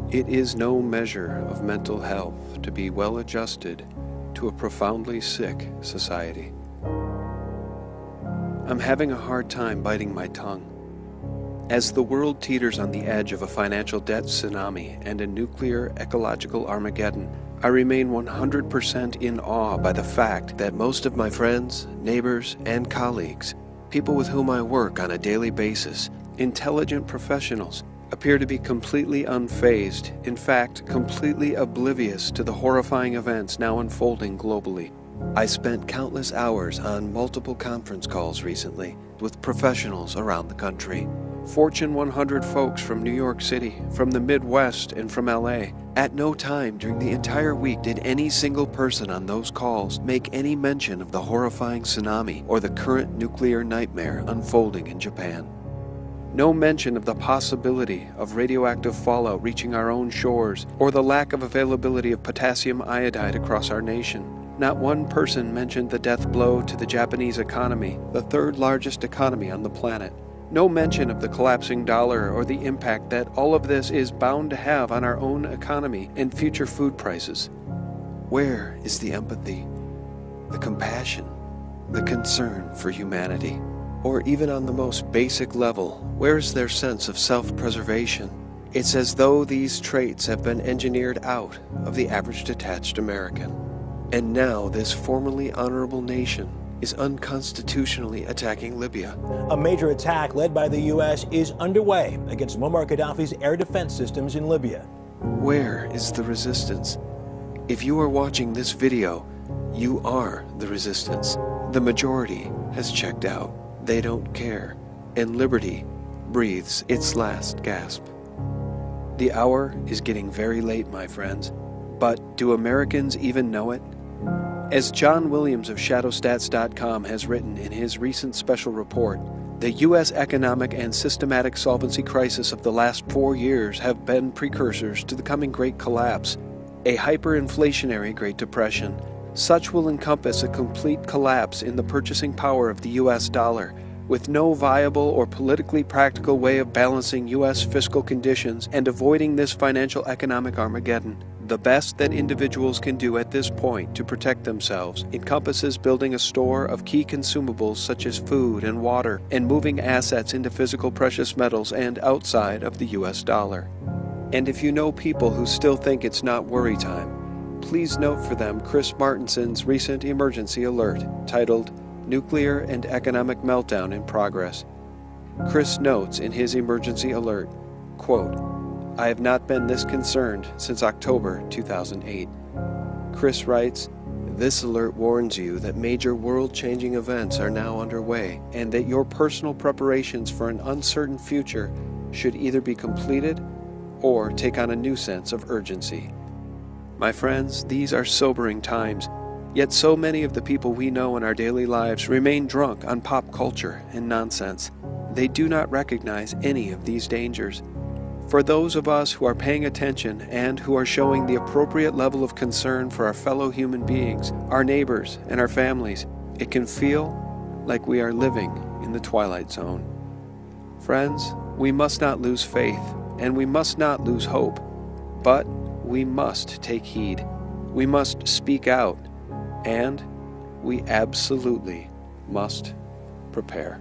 It is no measure of mental health to be well adjusted to a profoundly sick society. I'm having a hard time biting my tongue. As the world teeters on the edge of a financial debt tsunami and a nuclear ecological Armageddon, I remain 100% in awe by the fact that most of my friends, neighbors, and colleagues, people with whom I work on a daily basis, intelligent professionals, appear to be completely unfazed, in fact, completely oblivious to the horrifying events now unfolding globally. I spent countless hours on multiple conference calls recently with professionals around the country. Fortune 100 folks from New York City, from the Midwest, and from LA. At no time during the entire week did any single person on those calls make any mention of the horrifying tsunami or the current nuclear nightmare unfolding in Japan. No mention of the possibility of radioactive fallout reaching our own shores or the lack of availability of potassium iodide across our nation. Not one person mentioned the death blow to the Japanese economy, the third largest economy on the planet. No mention of the collapsing dollar or the impact that all of this is bound to have on our own economy and future food prices. Where is the empathy, the compassion, the concern for humanity? Or even on the most basic level, where is their sense of self-preservation? It's as though these traits have been engineered out of the average detached American. And now this formerly honorable nation is unconstitutionally attacking Libya. A major attack led by the U.S. is underway against Muammar Gaddafi's air defense systems in Libya. Where is the resistance? If you are watching this video, you are the resistance. The majority has checked out. They don't care, and liberty breathes its last gasp. The hour is getting very late, my friends, but do Americans even know it? As John Williams of Shadowstats.com has written in his recent special report, the U.S. economic and systematic solvency crisis of the last 4 years have been precursors to the coming Great Collapse, a hyperinflationary Great Depression. Such will encompass a complete collapse in the purchasing power of the U.S. dollar, with no viable or politically practical way of balancing U.S. fiscal conditions and avoiding this financial economic Armageddon. The best that individuals can do at this point to protect themselves encompasses building a store of key consumables such as food and water, and moving assets into physical precious metals and outside of the U.S. dollar. And if you know people who still think it's not worry time, please note for them Chris Martinson's recent emergency alert titled Nuclear and Economic Meltdown in Progress. Chris notes in his emergency alert, quote, "I have not been this concerned since October 2008. Chris writes, "This alert warns you that major world-changing events are now underway and that your personal preparations for an uncertain future should either be completed or take on a new sense of urgency." My friends, these are sobering times, yet so many of the people we know in our daily lives remain drunk on pop culture and nonsense. They do not recognize any of these dangers. For those of us who are paying attention and who are showing the appropriate level of concern for our fellow human beings, our neighbors, and our families, it can feel like we are living in the twilight zone. Friends, we must not lose faith, and we must not lose hope, but we must take heed. We must speak out, and we absolutely must prepare.